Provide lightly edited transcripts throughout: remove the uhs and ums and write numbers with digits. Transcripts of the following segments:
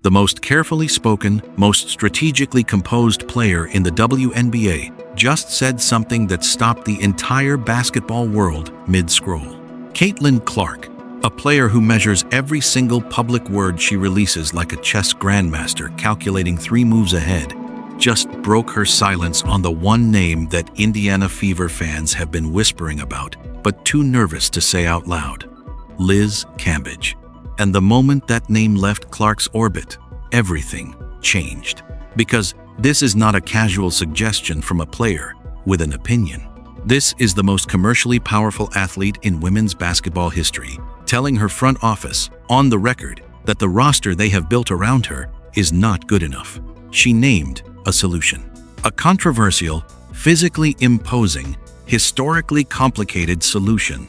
the most carefully spoken, most strategically composed player in the WNBA, just said something that stopped the entire basketball world mid-scroll. Caitlyn Clark, a player who measures every single public word she releases like a chess grandmaster calculating 3 moves ahead, just broke her silence on the one name that Indiana Fever fans have been whispering about, but too nervous to say out loud: Liz Cambage. And the moment that name left Clark's orbit, everything changed. Because this is not a casual suggestion from a player with an opinion. This is the most commercially powerful athlete in women's basketball history, telling her front office, on the record, that the roster they have built around her is not good enough. She named a solution. A controversial, physically imposing, historically complicated solution.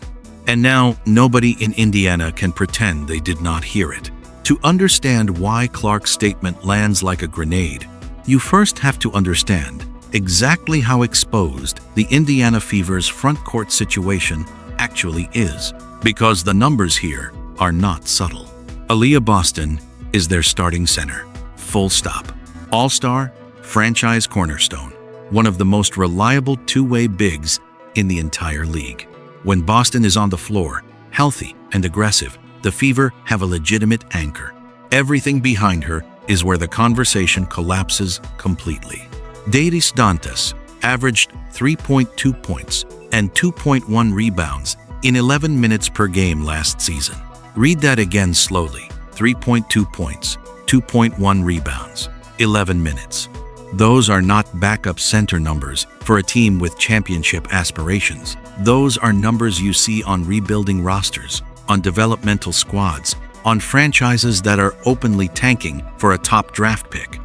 And now, nobody in Indiana can pretend they did not hear it. To understand why Clark's statement lands like a grenade, you first have to understand exactly how exposed the Indiana Fever's front court situation actually is, because the numbers here are not subtle. Aaliyah Boston is their starting center. Full stop. All-star, franchise cornerstone, one of the most reliable two-way bigs in the entire league. When Boston is on the floor, healthy and aggressive, the Fever have a legitimate anchor. Everything behind her is where the conversation collapses completely. Deiris Dantas averaged 3.2 points and 2.1 rebounds in 11 minutes per game last season. Read that again slowly. 3.2 points, 2.1 rebounds, 11 minutes. Those are not backup center numbers for a team with championship aspirations. Those are numbers you see on rebuilding rosters, on developmental squads, on franchises that are openly tanking for a top draft pick.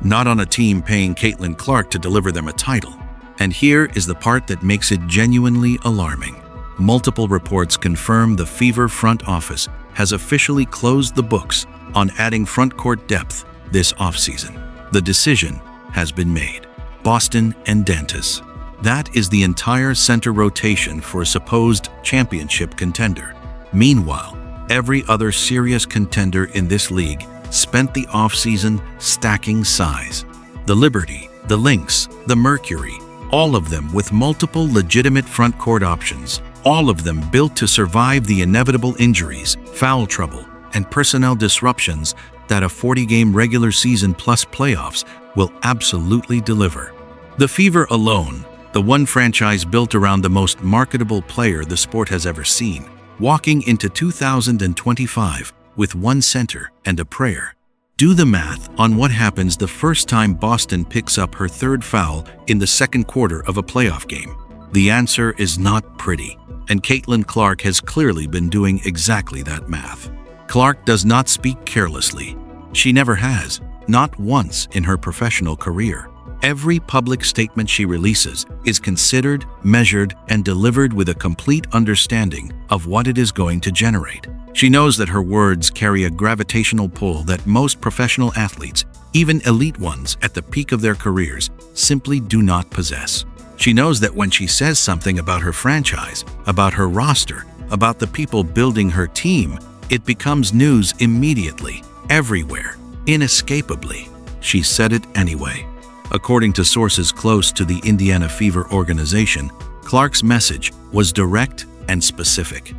Not on a team paying Caitlyn Clark to deliver them a title. And here is the part that makes it genuinely alarming. Multiple reports confirm the Fever front office has officially closed the books on adding front court depth this offseason. The decision has been made. Boston and Dantas. That is the entire center rotation for a supposed championship contender. Meanwhile, every other serious contender in this league spent the offseason stacking size. The Liberty, the Lynx, the Mercury, all of them with multiple legitimate front court options, all of them built to survive the inevitable injuries, foul trouble, and personnel disruptions that a 40-game regular season plus playoffs will absolutely deliver. The Fever alone, the one franchise built around the most marketable player the sport has ever seen, walking into 2025 with one center and a prayer. Do the math on what happens the first time Boston picks up her third foul in the second quarter of a playoff game. The answer is not pretty, and Caitlyn Clark has clearly been doing exactly that math. Clark does not speak carelessly. She never has, not once in her professional career. Every public statement she releases is considered, measured, and delivered with a complete understanding of what it is going to generate. She knows that her words carry a gravitational pull that most professional athletes, even elite ones at the peak of their careers, simply do not possess. She knows that when she says something about her franchise, about her roster, about the people building her team, it becomes news immediately, everywhere, inescapably. She said it anyway. According to sources close to the Indiana Fever organization, Clark's message was direct and specific.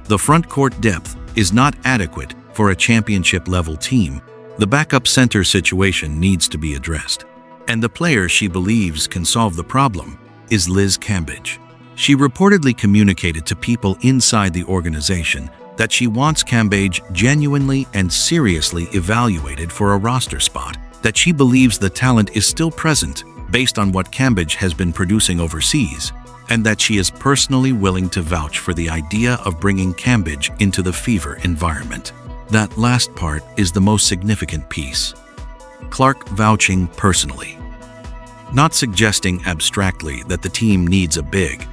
The front court depth is not adequate for a championship-level team. The backup center situation needs to be addressed. And the player she believes can solve the problem is Liz Cambage. She reportedly communicated to people inside the organization that she wants Cambage genuinely and seriously evaluated for a roster spot, that she believes the talent is still present based on what Cambage has been producing overseas, and that she is personally willing to vouch for the idea of bringing Cambage into the Fever environment. That last part is the most significant piece. Clark vouching personally. Not suggesting abstractly that the team needs a big.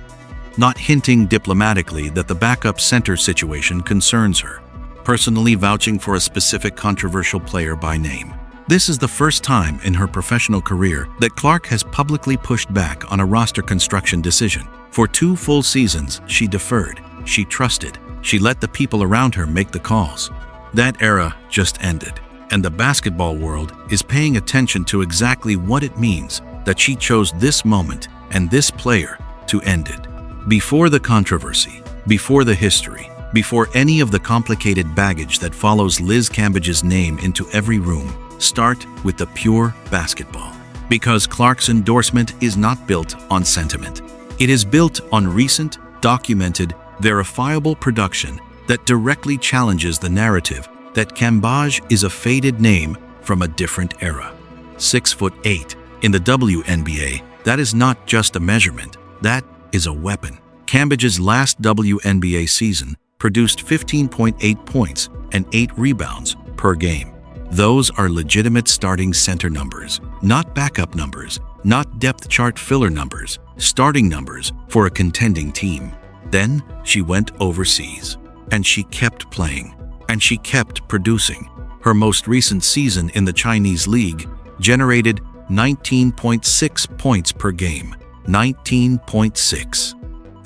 Not hinting diplomatically that the backup center situation concerns her. Personally vouching for a specific controversial player by name. This is the first time in her professional career that Clark has publicly pushed back on a roster construction decision. For 2 full seasons, she deferred, she trusted, she let the people around her make the calls. That era just ended, and the basketball world is paying attention to exactly what it means that she chose this moment and this player to end it. Before the controversy, before the history, before any of the complicated baggage that follows Liz Cambage's name into every room, start with the pure basketball. Because Clark's endorsement is not built on sentiment. It is built on recent, documented, verifiable production that directly challenges the narrative that Cambage is a faded name from a different era. 6'8" in the WNBA, that is not just a measurement, that is a weapon. Cambage's last WNBA season produced 15.8 points and 8 rebounds per game. Those are legitimate starting center numbers, not backup numbers, not depth chart filler numbers, starting numbers for a contending team. Then she went overseas, and she kept playing, and she kept producing. Her most recent season in the Chinese league generated 19.6 points per game, 19.6.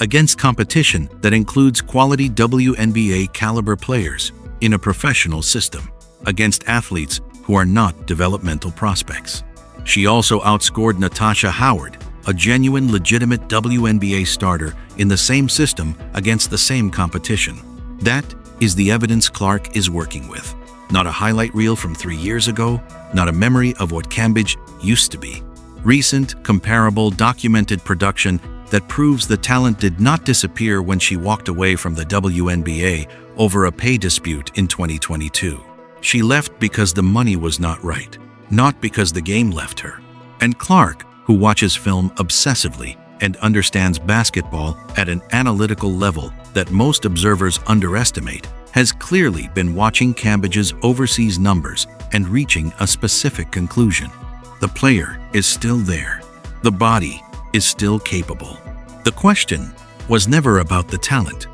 Against competition that includes quality WNBA caliber players in a professional system, against athletes who are not developmental prospects. She also outscored Natasha Howard, a genuine, legitimate WNBA starter in the same system against the same competition. That is the evidence Clark is working with. Not a highlight reel from 3 years ago, not a memory of what Cambage used to be. Recent, comparable, documented production that proves the talent did not disappear when she walked away from the WNBA over a pay dispute in 2022. She left because the money was not right, not because the game left her. And Clark, who watches film obsessively and understands basketball at an analytical level that most observers underestimate, has clearly been watching Cambage's overseas numbers and reaching a specific conclusion. The player is still there. The body is still capable. The question was never about the talent.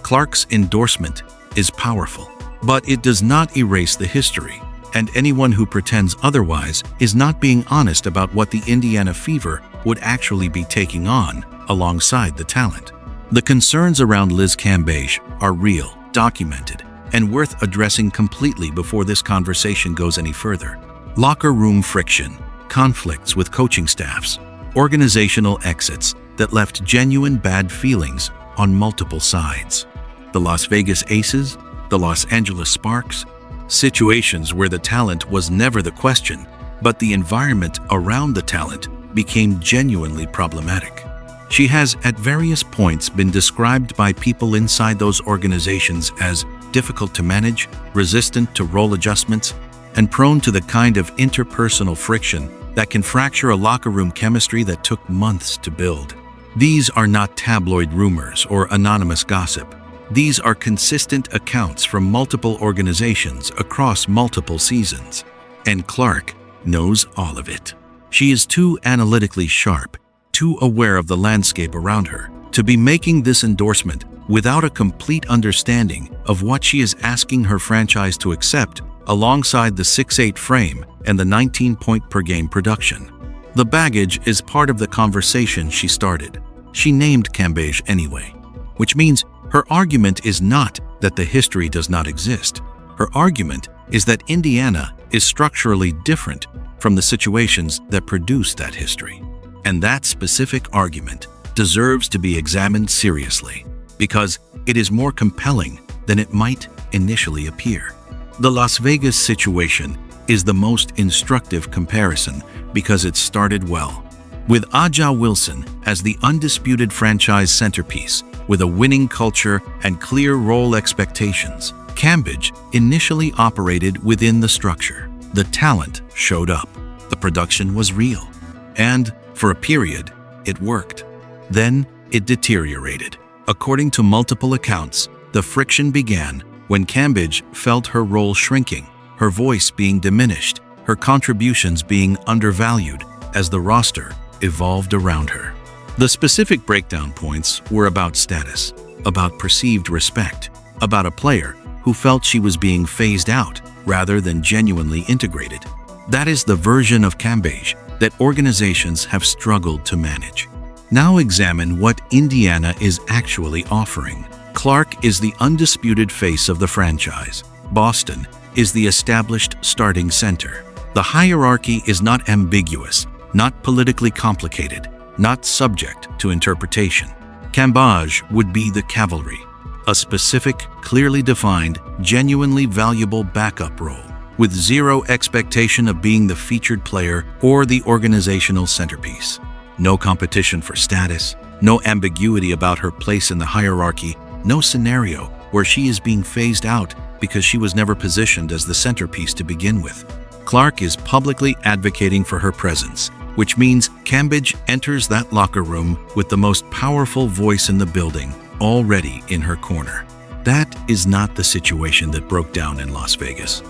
Clark's endorsement is powerful, but it does not erase the history, and anyone who pretends otherwise is not being honest about what the Indiana Fever would actually be taking on alongside the talent. The concerns around Liz Cambage are real, documented, and worth addressing completely before this conversation goes any further. Locker room friction, conflicts with coaching staffs, organizational exits that left genuine bad feelings on multiple sides. The Las Vegas Aces, the Los Angeles Sparks, situations where the talent was never the question, but the environment around the talent became genuinely problematic. She has at various points been described by people inside those organizations as difficult to manage, resistant to role adjustments, and prone to the kind of interpersonal friction that can fracture a locker room chemistry that took months to build. These are not tabloid rumors or anonymous gossip. These are consistent accounts from multiple organizations across multiple seasons. And Clark knows all of it. She is too analytically sharp, too aware of the landscape around her, to be making this endorsement without a complete understanding of what she is asking her franchise to accept alongside the 6'8" frame and the 19-point per game production. The baggage is part of the conversation she started. She named Cambage anyway, which means her argument is not that the history does not exist. Her argument is that Indiana is structurally different from the situations that produce that history. And that specific argument deserves to be examined seriously because it is more compelling than it might initially appear. The Las Vegas situation is the most instructive comparison because it started well. With Aja Wilson as the undisputed franchise centerpiece, with a winning culture and clear role expectations, Cambage initially operated within the structure. The talent showed up. The production was real. And, for a period, it worked. Then, it deteriorated. According to multiple accounts, the friction began when Cambage felt her role shrinking, her voice being diminished, her contributions being undervalued as the roster evolved around her. The specific breakdown points were about status, about perceived respect, about a player who felt she was being phased out rather than genuinely integrated. That is the version of Cambage that organizations have struggled to manage. Now examine what Indiana is actually offering. Clark is the undisputed face of the franchise. Boston is the established starting center. The hierarchy is not ambiguous, not politically complicated, not subject to interpretation. Cambage would be the cavalry, a specific, clearly defined, genuinely valuable backup role, with zero expectation of being the featured player or the organizational centerpiece. No competition for status, no ambiguity about her place in the hierarchy, no scenario where she is being phased out because she was never positioned as the centerpiece to begin with. Clark is publicly advocating for her presence, which means Cambage enters that locker room with the most powerful voice in the building already in her corner. That is not the situation that broke down in Las Vegas.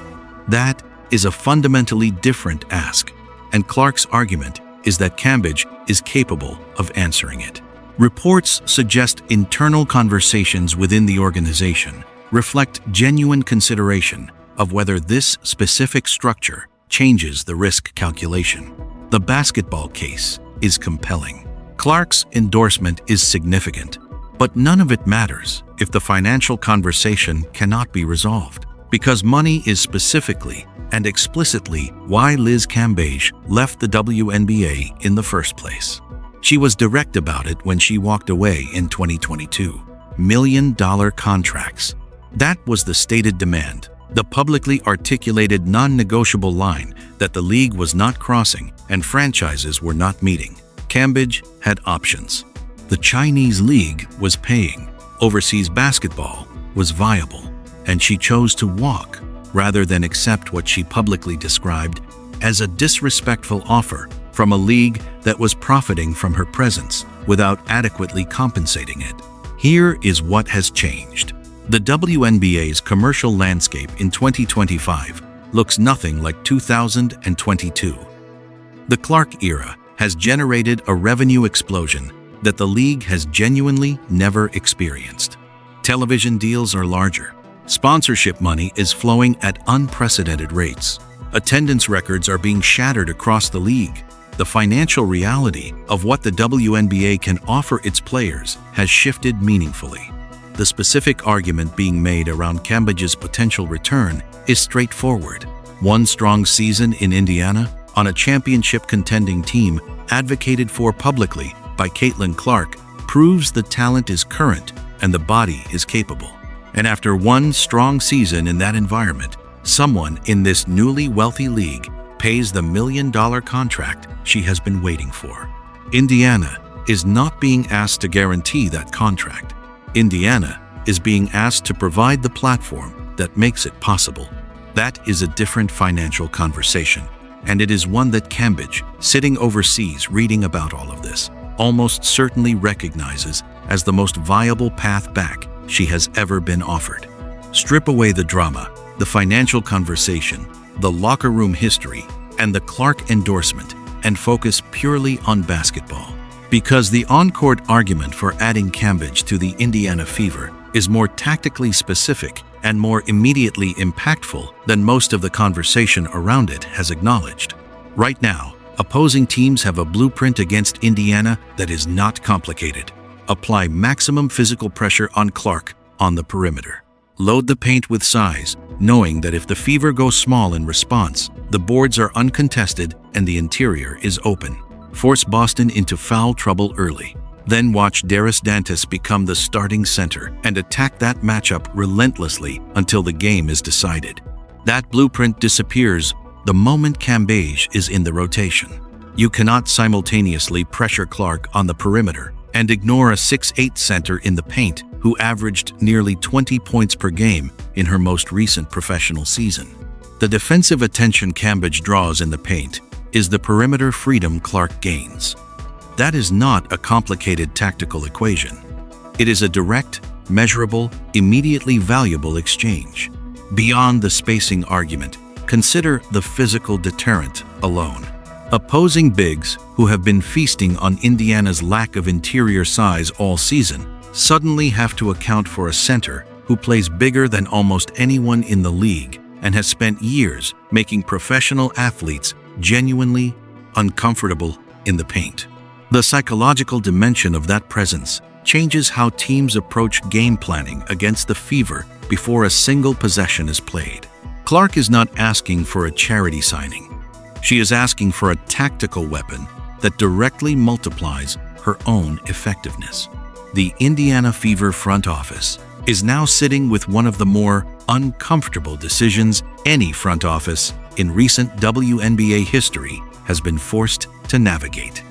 That is a fundamentally different ask, and Clark's argument is that Cambage is capable of answering it. Reports suggest internal conversations within the organization reflect genuine consideration of whether this specific structure changes the risk calculation. The basketball case is compelling. Clark's endorsement is significant, but none of it matters if the financial conversation cannot be resolved, because money is specifically and explicitly why Liz Cambage left the WNBA in the first place. She was direct about it when she walked away in 2022. $1 million contracts. That was the stated demand, the publicly articulated non-negotiable line that the league was not crossing and franchises were not meeting. Cambage had options. The Chinese league was paying. Overseas basketball was viable, and she chose to walk rather than accept what she publicly described as a disrespectful offer from a league that was profiting from her presence without adequately compensating it. Here is what has changed. The WNBA's commercial landscape in 2025 looks nothing like 2022. The Clark era has generated a revenue explosion that the league has genuinely never experienced. Television deals are larger. Sponsorship money is flowing at unprecedented rates. Attendance records are being shattered across the league. The financial reality of what the WNBA can offer its players has shifted meaningfully. The specific argument being made around Cambage's potential return is straightforward. One strong season in Indiana on a championship contending team advocated for publicly by Caitlyn Clark proves the talent is current and the body is capable. And after one strong season in that environment, someone in this newly wealthy league pays the $1 million contract she has been waiting for. Indiana is not being asked to guarantee that contract. Indiana is being asked to provide the platform that makes it possible. That is a different financial conversation, and it is one that Cambage, sitting overseas reading about all of this, almost certainly recognizes as the most viable path back she has ever been offered. Strip away the drama, the financial conversation, the locker room history, and the Clark endorsement, and focus purely on basketball. Because the on-court argument for adding Cambage to the Indiana Fever is more tactically specific and more immediately impactful than most of the conversation around it has acknowledged. Right now, opposing teams have a blueprint against Indiana that is not complicated. Apply maximum physical pressure on Clark on the perimeter. Load the paint with size, knowing that if the Fever goes small in response, the boards are uncontested and the interior is open. Force Boston into foul trouble early. Then watch Deiris Dantas become the starting center and attack that matchup relentlessly until the game is decided. That blueprint disappears the moment Cambage is in the rotation. You cannot simultaneously pressure Clark on the perimeter and ignore a 6'8" center in the paint who averaged nearly 20 points per game in her most recent professional season. The defensive attention Cambage draws in the paint is the perimeter freedom Clark gains. That is not a complicated tactical equation. It is a direct, measurable, immediately valuable exchange. Beyond the spacing argument, consider the physical deterrent alone. Opposing bigs who have been feasting on Indiana's lack of interior size all season suddenly have to account for a center who plays bigger than almost anyone in the league and has spent years making professional athletes genuinely uncomfortable in the paint. The psychological dimension of that presence changes how teams approach game planning against the Fever before a single possession is played. Clark is not asking for a charity signing. She is asking for a tactical weapon that directly multiplies her own effectiveness. The Indiana Fever front office is now sitting with one of the more uncomfortable decisions any front office in recent WNBA history has been forced to navigate.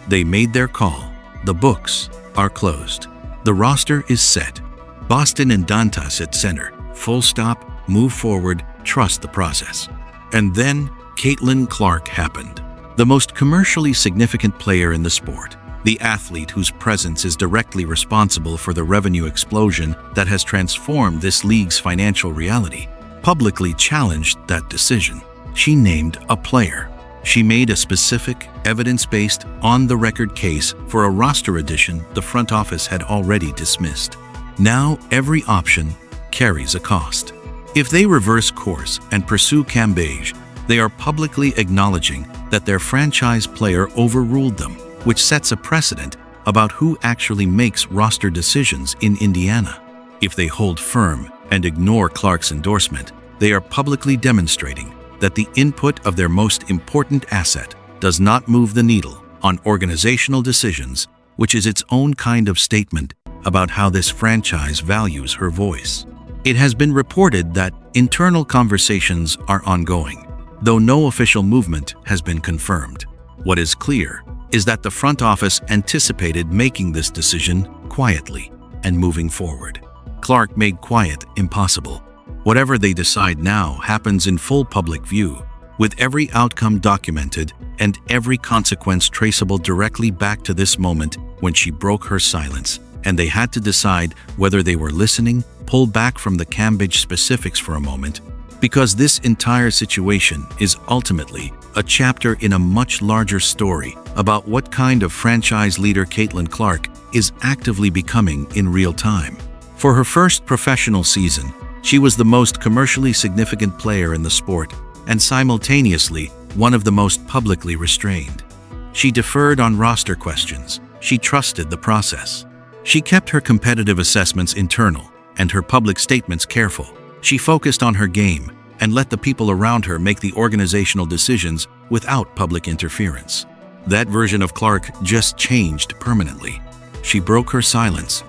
They made their call. The books are closed. The roster is set. Boston and Dantas at center. Full stop, move forward, trust the process. And then Caitlyn Clark happened. The most commercially significant player in the sport, the athlete whose presence is directly responsible for the revenue explosion that has transformed this league's financial reality, publicly challenged that decision. She named a player. She made a specific, evidence-based, on-the-record case for a roster addition the front office had already dismissed. Now, every option carries a cost. If they reverse course and pursue Cambage, they are publicly acknowledging that their franchise player overruled them, which sets a precedent about who actually makes roster decisions in Indiana. If they hold firm and ignore Clark's endorsement, they are publicly demonstrating that the input of their most important asset does not move the needle on organizational decisions, which is its own kind of statement about how this franchise values her voice. It has been reported that internal conversations are ongoing, though no official movement has been confirmed. What is clear is that the front office anticipated making this decision quietly and moving forward. Clark made quiet impossible. Whatever they decide now happens in full public view, with every outcome documented and every consequence traceable directly back to this moment when she broke her silence, and they had to decide whether they were listening, pull back from the Cambage specifics for a moment, because this entire situation is ultimately a chapter in a much larger story about what kind of franchise leader Caitlyn Clark is actively becoming in real time. For her first professional season, she was the most commercially significant player in the sport and simultaneously one of the most publicly restrained. She deferred on roster questions. She trusted the process. She kept her competitive assessments internal and her public statements careful. She focused on her game and let the people around her make the organizational decisions without public interference. That version of Clark just changed permanently. She broke her silence.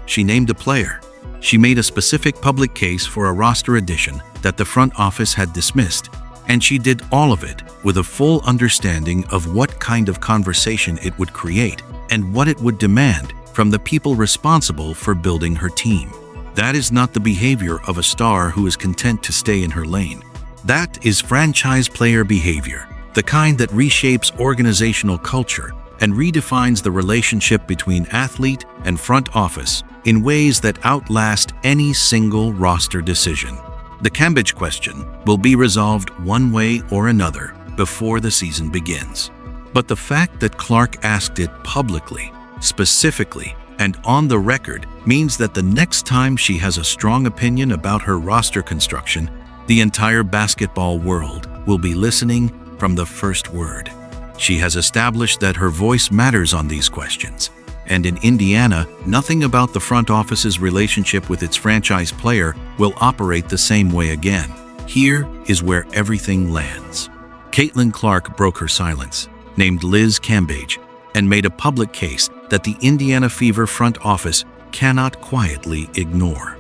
She named a player. She made a specific public case for a roster addition that the front office had dismissed, and she did all of it with a full understanding of what kind of conversation it would create and what it would demand from the people responsible for building her team. That is not the behavior of a star who is content to stay in her lane. That is franchise player behavior, the kind that reshapes organizational culture and redefines the relationship between athlete and front office in ways that outlast any single roster decision. The Cambage question will be resolved one way or another before the season begins. But the fact that Clark asked it publicly, specifically, and on the record means that the next time she has a strong opinion about her roster construction, the entire basketball world will be listening from the first word. She has established that her voice matters on these questions. And in Indiana, nothing about the front office's relationship with its franchise player will operate the same way again. Here is where everything lands. Caitlyn Clark broke her silence, named Liz Cambage, and made a public case that the Indiana Fever front office cannot quietly ignore.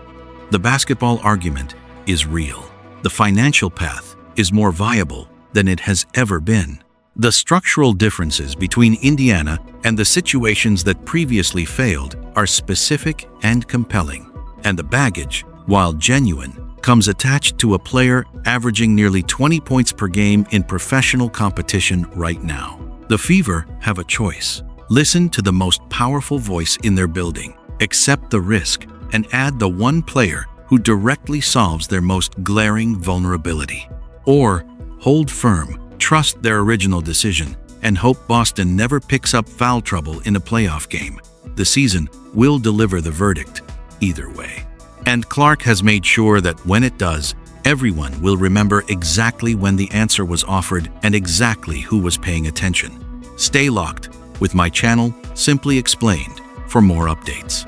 The basketball argument is real. The financial path is more viable than it has ever been. The structural differences between Indiana and the situations that previously failed are specific and compelling, and the baggage, while genuine, comes attached to a player averaging nearly 20 points per game in professional competition right now. The Fever have a choice. Listen to the most powerful voice in their building, accept the risk, and add the one player who directly solves their most glaring vulnerability. Or hold firm, trust their original decision, and hope Boston never picks up foul trouble in a playoff game. The season will deliver the verdict either way. And Clark has made sure that when it does, everyone will remember exactly when the answer was offered and exactly who was paying attention. Stay locked with my channel, Simply Explained, for more updates.